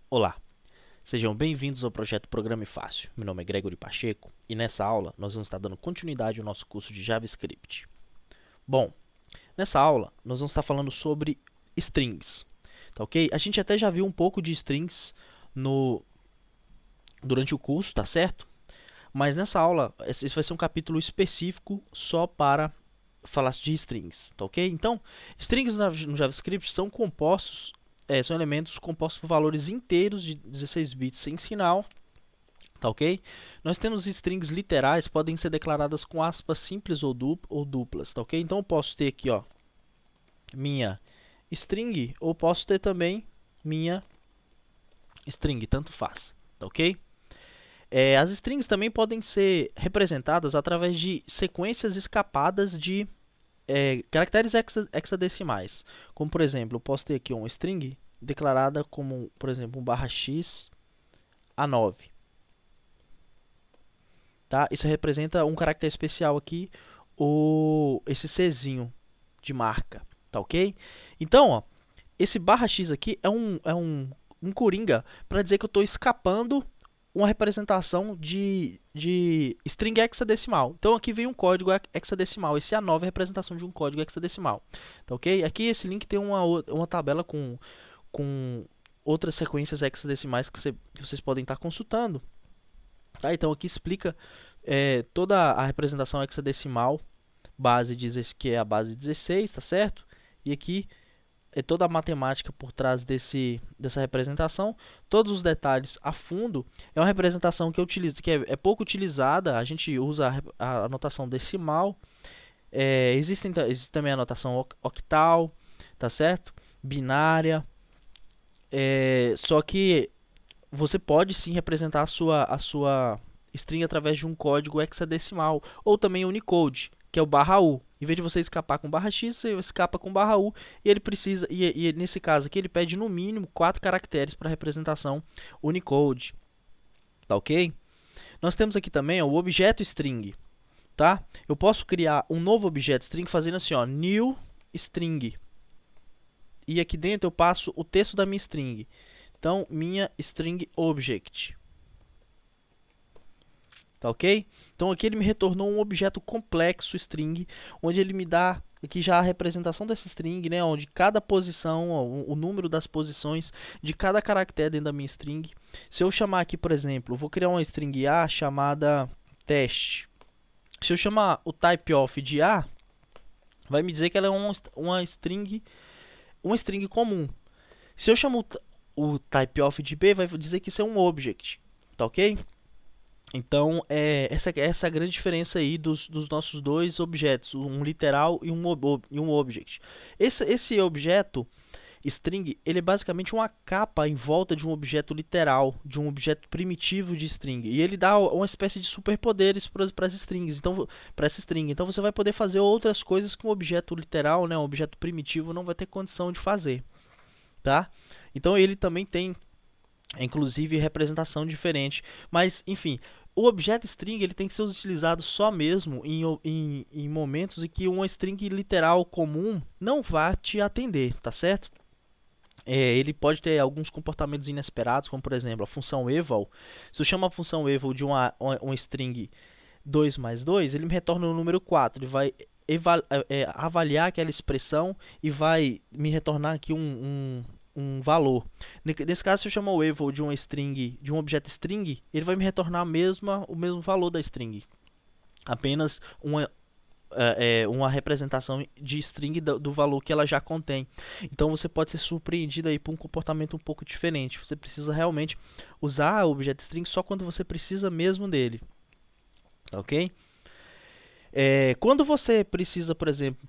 Olá, sejam bem-vindos ao projeto Programe Fácil. Meu nome é Gregory Pacheco e nessa aula nós vamos estar dando continuidade ao nosso curso de JavaScript. Bom, nessa aula nós vamos estar falando sobre strings, tá ok? A gente até já viu um pouco de strings durante o curso, tá certo? Mas nessa aula, esse vai ser um capítulo específico só para falar de strings, tá ok? Então, strings no JavaScript são compostos, são elementos compostos por valores inteiros de 16 bits sem sinal, tá ok? Nós temos strings literais, podem ser declaradas com aspas simples ou duplas, tá ok? Então eu posso ter aqui, ó, minha string, ou posso ter também minha string, tanto faz, tá ok? As strings também podem ser representadas através de sequências escapadas de caracteres hexadecimais. Como, por exemplo, eu posso ter aqui uma string declarada como, por exemplo, um /x a 9. Tá? Isso representa um caractere especial aqui, esse Czinho de marca. Tá ok? Então, ó, esse /x aqui é um coringa para dizer que eu estou escapando uma representação de string hexadecimal. Então aqui vem um código hexadecimal. Esse A9 é a representação de um código hexadecimal. Tá ok? Aqui esse link tem uma tabela com outras sequências hexadecimais que vocês podem estar consultando. Tá? Então aqui explica toda a representação hexadecimal, que é a base 16, tá certo? E aqui toda a matemática por trás dessa representação, todos os detalhes a fundo. É uma representação que é pouco utilizada. A gente usa a notação decimal. Existe também a notação octal, tá certo? Binária. Só que você pode sim representar a sua string através de um código hexadecimal ou também Unicode, que é o /U. Em vez de você escapar com /x, você escapa com /U e ele precisa e nesse caso aqui ele pede no mínimo 4 caracteres para representação Unicode. Tá ok? Nós temos aqui também o objeto string, tá? Eu posso criar um novo objeto string fazendo assim, ó, new string. E aqui dentro eu passo o texto da minha string. Então, minha string object. Tá ok? Então aqui ele me retornou um objeto complexo string, onde ele me dá aqui já a representação dessa string, né, onde cada posição, ó, o número das posições de cada caractere dentro da minha string. Se eu chamar aqui, por exemplo, eu vou criar uma string A chamada teste. Se eu chamar o typeof de A, vai me dizer que ela é uma string comum. Se eu chamo o typeof de B, vai dizer que isso é um object, tá ok? Então, essa é a grande diferença aí dos nossos dois objetos, um literal e um object. Esse objeto string, ele é basicamente uma capa em volta de um objeto literal, de um objeto primitivo de string. E ele dá uma espécie de superpoderes para as strings, então, para essa string. Então você vai poder fazer outras coisas que um objeto literal, né, um objeto primitivo, não vai ter condição de fazer, tá? Então ele também tem inclusive representação diferente, mas enfim, o objeto string ele tem que ser utilizado só mesmo em momentos em que uma string literal comum não vai te atender, tá certo? Ele pode ter alguns comportamentos inesperados, como por exemplo a função eval. Se eu chamo a função eval de uma string 2 mais 2, ele me retorna o número 4. Ele vai avaliar aquela expressão e vai me retornar aqui um valor. Nesse caso, se eu chamar o eval de uma string, de um objeto string, ele vai me retornar o mesmo valor da string. Apenas uma representação de string do valor que ela já contém. Então você pode ser surpreendido aí por um comportamento um pouco diferente. Você precisa realmente usar o objeto string só quando você precisa mesmo dele. Ok? Quando você precisa, por exemplo,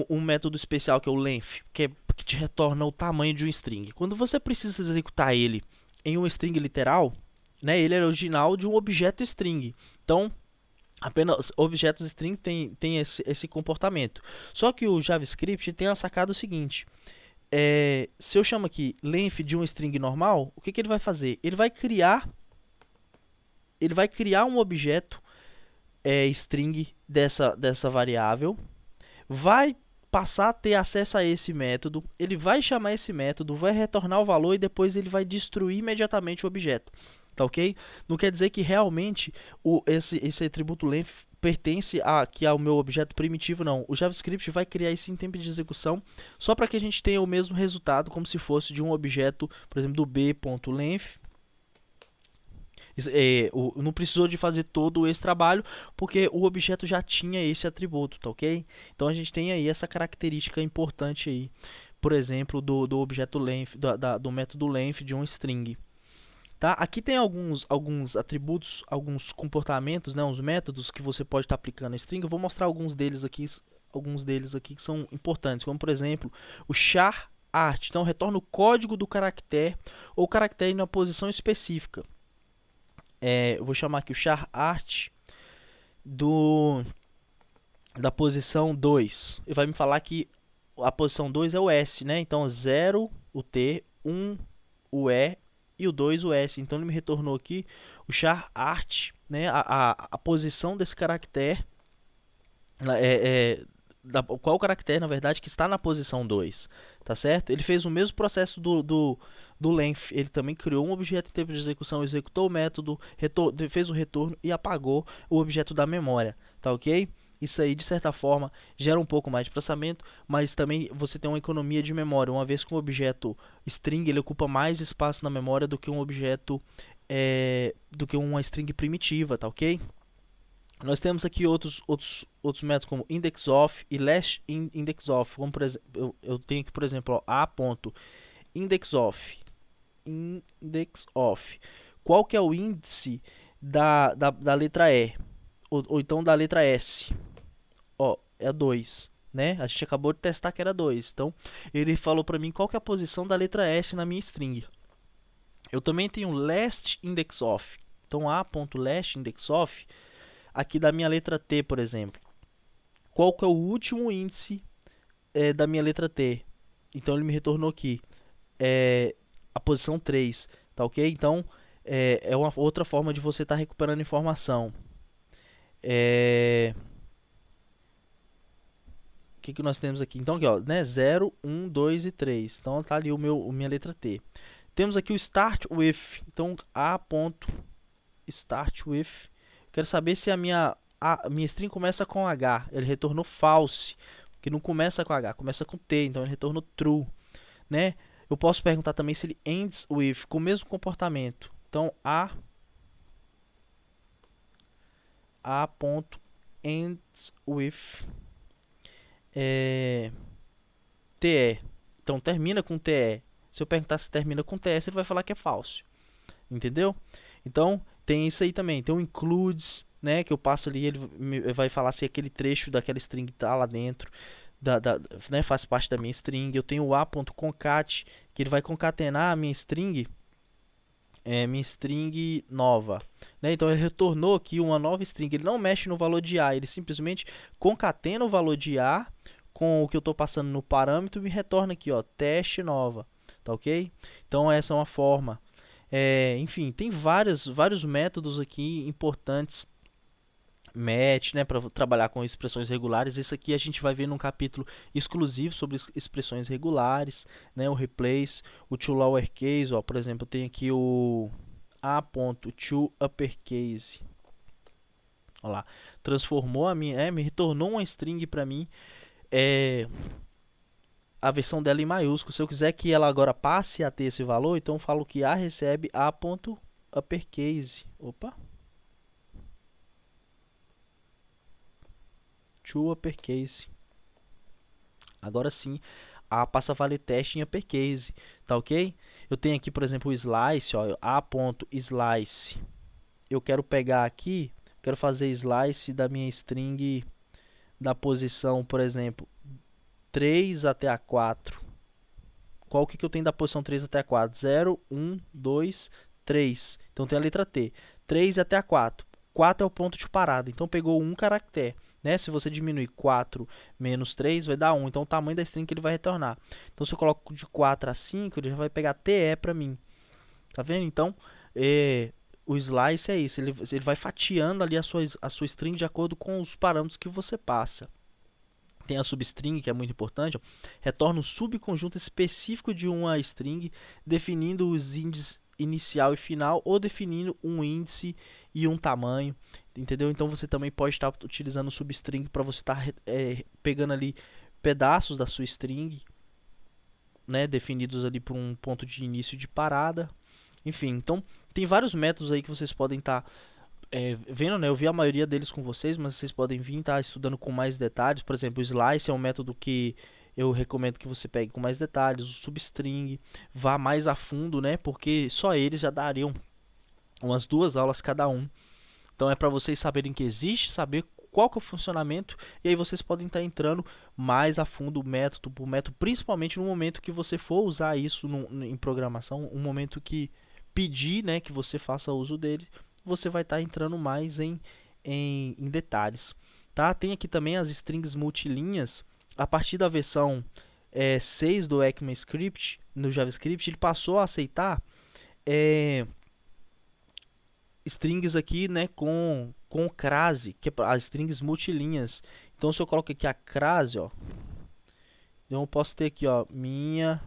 um método especial que é o length, que te retorna o tamanho de um string. Quando você precisa executar ele em um string literal, né, ele é original de um objeto string. Então, apenas objetos string tem esse comportamento. Só que o JavaScript tem a sacada o seguinte: se eu chamo aqui length de um string normal, o que ele vai fazer? Ele vai criar um objeto string dessa variável, vai passar a ter acesso a esse método, ele vai chamar esse método, vai retornar o valor e depois ele vai destruir imediatamente o objeto, tá ok? Não quer dizer que realmente esse atributo length pertence aqui ao meu objeto primitivo, não. O JavaScript vai criar isso em tempo de execução só para que a gente tenha o mesmo resultado, como se fosse de um objeto, por exemplo, do b.length. Não precisou de fazer todo esse trabalho, porque o objeto já tinha esse atributo, tá ok? Então a gente tem aí essa característica importante aí, por exemplo, do objeto length, do método length de um string. Tá? Aqui tem alguns atributos, alguns comportamentos, né, uns métodos que você pode estar aplicando a string. Eu vou mostrar alguns deles aqui que são importantes, como por exemplo o char art. Então retorna o código do caractere ou caractere na posição específica. Eu vou chamar aqui o char art da posição 2. Ele vai me falar que a posição 2 é o S, né? Então 0 o T, 1 o E e o 2 o S. Então ele me retornou aqui o char art, né? A posição desse caractere, qual o caractere, na verdade, que está na posição 2, tá certo? Ele fez o mesmo processo do length, ele também criou um objeto em tempo de execução, executou o método, fez o retorno e apagou o objeto da memória, tá ok? Isso aí, de certa forma, gera um pouco mais de processamento, mas também você tem uma economia de memória, uma vez que um objeto string ele ocupa mais espaço na memória do que um objeto, do que uma string primitiva, tá ok? Nós temos aqui outros métodos como indexOf e lastIndexOf. Como por exemplo, eu tenho aqui, por exemplo, a.indexOf. Qual que é o índice da letra E? Ou então da letra S? É 2, né? A gente acabou de testar que era 2. Então, ele falou para mim qual que é a posição da letra S na minha string. Eu também tenho lastIndexOf. Então, a.lastIndexOf aqui da minha letra T, por exemplo. Qual que é o último índice da minha letra T? Então ele me retornou aqui a posição 3, tá ok? Então é uma outra forma de você estar recuperando informação. O que nós temos aqui? Então aqui, ó, né? 0, 1, 2 e 3. Então tá ali minha letra T. Temos aqui o start with. Então a.start with. Quero saber se a minha string começa com H. Ele retornou false, que não começa com H, começa com T, então ele retornou true, né? Eu posso perguntar também se ele ends with, com o mesmo comportamento. Então a.ends with TE. Então termina com TE. Se eu perguntar se termina com TS, ele vai falar que é falso. Entendeu? Então tem isso aí também. Tem o includes, né, que eu passo ali, ele vai falar se aquele trecho daquela string está lá dentro, né, faz parte da minha string. Eu tenho o a.concat, que ele vai concatenar a minha string nova, né? Então ele retornou aqui uma nova string. Ele não mexe no valor de A, ele simplesmente concatena o valor de A com o que eu estou passando no parâmetro e me retorna aqui, ó, teste nova, tá ok? Então essa é uma forma. Enfim, tem vários métodos aqui importantes, match, né, para trabalhar com expressões regulares. Esse aqui a gente vai ver num capítulo exclusivo sobre expressões regulares, né, o replace, o to lowercase, ó, por exemplo, tem aqui o a.toUppercase. Olha lá, transformou me retornou uma string para mim, a versão dela em maiúsculo. Se eu quiser que ela agora passe a ter esse valor, então eu falo que a recebe a.uppercase. To uppercase. Agora sim, a passa a valer teste em uppercase, tá ok? Eu tenho aqui, por exemplo, o slice, ó, a.slice. Eu quero pegar aqui, quero fazer slice da minha string da posição, por exemplo, 3 até a 4. Qual que eu tenho da posição 3 até a 4? 0, 1, 2, 3. Então tem a letra T. 3 até a 4. 4 é o ponto de parada. Então pegou um caractere, né? Se você diminuir 4 menos 3, vai dar 1. Então o tamanho da string que ele vai retornar. Então se eu coloco de 4 a 5, ele já vai pegar TE para mim. Tá vendo? Então o slice é isso. Ele vai fatiando ali a sua string de acordo com os parâmetros que você passa. Tem a substring, que é muito importante, ó, retorna um subconjunto específico de uma string, definindo os índices inicial e final, ou definindo um índice e um tamanho, entendeu? Então você também pode estar utilizando o substring para você estar pegando ali pedaços da sua string, né, definidos ali por um ponto de início e de parada. Enfim, então tem vários métodos aí que vocês podem estar vendo, né? Eu vi a maioria deles com vocês, mas vocês podem vir estar estudando com mais detalhes. Por exemplo, o slice é um método que eu recomendo que você pegue com mais detalhes. O substring, vá mais a fundo, né? Porque só eles já dariam umas 2 aulas cada um. Então é para vocês saberem que existe, saber qual que é o funcionamento, e aí vocês podem estar entrando mais a fundo método por método, principalmente no momento que você for usar isso em programação, um momento que pedir, né, que você faça uso dele, você vai estar entrando mais em detalhes. Tá? Tem aqui também as strings multilinhas. A partir da versão 6 do ECMAScript, no JavaScript, ele passou a aceitar strings aqui, né, com crase, que é as strings multilinhas. Então se eu coloco aqui a crase, ó, então eu posso ter aqui, ó, minha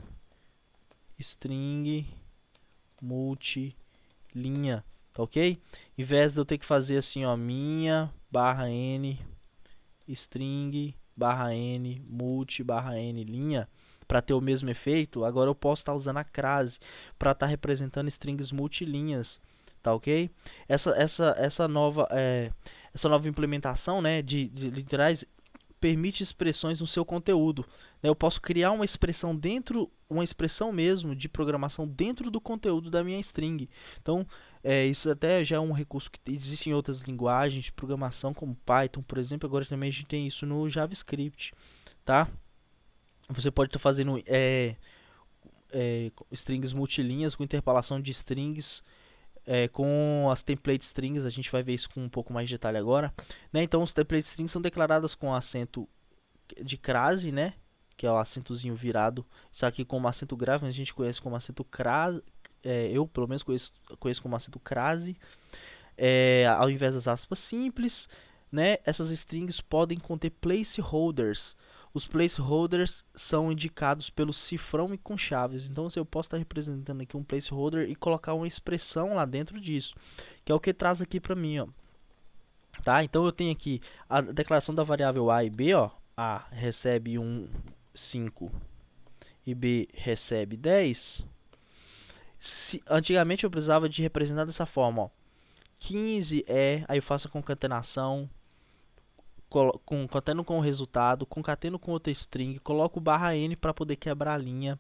string multilinha, tá ok? Em vez de eu ter que fazer assim, ó, minha barra n string barra n multi barra n linha, para ter o mesmo efeito, agora eu posso estar usando a crase para estar representando strings multilinhas, tá ok? Essa nova implementação, né, de literais permite expressões no seu conteúdo, né? Eu posso criar uma expressão mesmo de programação dentro do conteúdo da minha string. Então isso até já é um recurso que existe em outras linguagens de programação como Python, por exemplo. Agora também a gente tem isso no JavaScript, tá? Você pode estar fazendo strings multilinhas com interpolação de strings com as template strings. A gente vai ver isso com um pouco mais de detalhe agora, né? Então os template strings são declaradas com acento de crase, né, que é o acentozinho virado. Está aqui como acento grave, mas a gente conhece como acento crase. Eu pelo menos conheço como acento crase. Ao invés das aspas simples, né, essas strings podem conter placeholders. Os placeholders são indicados pelo cifrão e com chaves. Então, se eu posso estar representando aqui um placeholder e colocar uma expressão lá dentro disso, que é o que traz aqui para mim, ó. Tá? Então, eu tenho aqui a declaração da variável a e b, ó. A recebe 5 e b recebe 10. Antigamente eu precisava de representar dessa forma, ó. 15 aí eu faço a concatenação, concateno com o resultado, concateno com outra string, coloco barra n para poder quebrar a linha,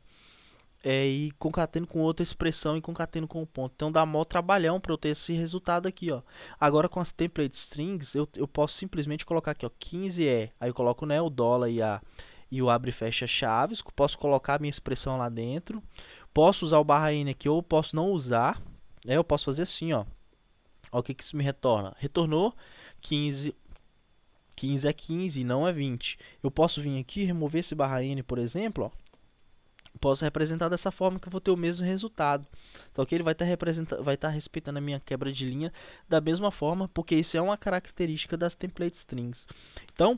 e concateno com outra expressão e concateno com o ponto. Então dá mó trabalhão para eu ter esse resultado aqui, ó. Agora com as template strings eu posso simplesmente colocar aqui, ó, 15 aí eu coloco, né, o dólar e o abre e fecha chaves. Posso colocar a minha expressão lá dentro, posso usar o barra n aqui ou posso não usar, eu posso fazer assim, ó. Olha o que isso me retorna. Retornou 15. 15 é 15 e não é 20. Eu posso vir aqui e remover esse barra n, por exemplo, ó. Posso representar dessa forma que eu vou ter o mesmo resultado. Então aqui ele vai estar respeitando a minha quebra de linha da mesma forma, porque isso é uma característica das template strings. Então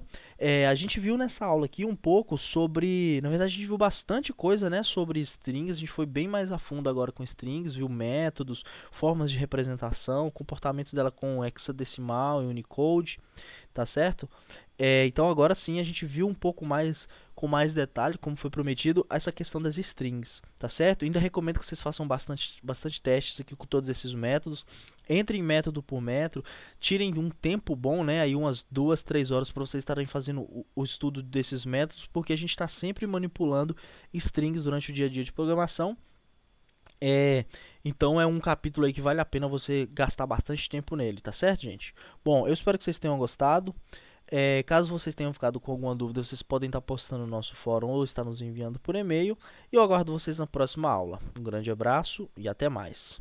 a gente viu nessa aula aqui um pouco sobre, na verdade a gente viu bastante coisa, né, sobre strings. A gente foi bem mais a fundo agora com strings, viu métodos, formas de representação, comportamentos dela com hexadecimal e Unicode, tá certo? Então agora sim a gente viu um pouco mais, com mais detalhe, como foi prometido, essa questão das strings, tá certo? Ainda recomendo que vocês façam bastante testes aqui com todos esses métodos. Entrem método por método, tirem um tempo bom, né? Aí umas 2, 3 horas para vocês estarem fazendo o estudo desses métodos, porque a gente está sempre manipulando strings durante o dia a dia de programação. Então é um capítulo aí que vale a pena você gastar bastante tempo nele, tá certo, gente? Bom, eu espero que vocês tenham gostado. Caso vocês tenham ficado com alguma dúvida, vocês podem estar postando no nosso fórum ou estar nos enviando por e-mail. E eu aguardo vocês na próxima aula. Um grande abraço e até mais.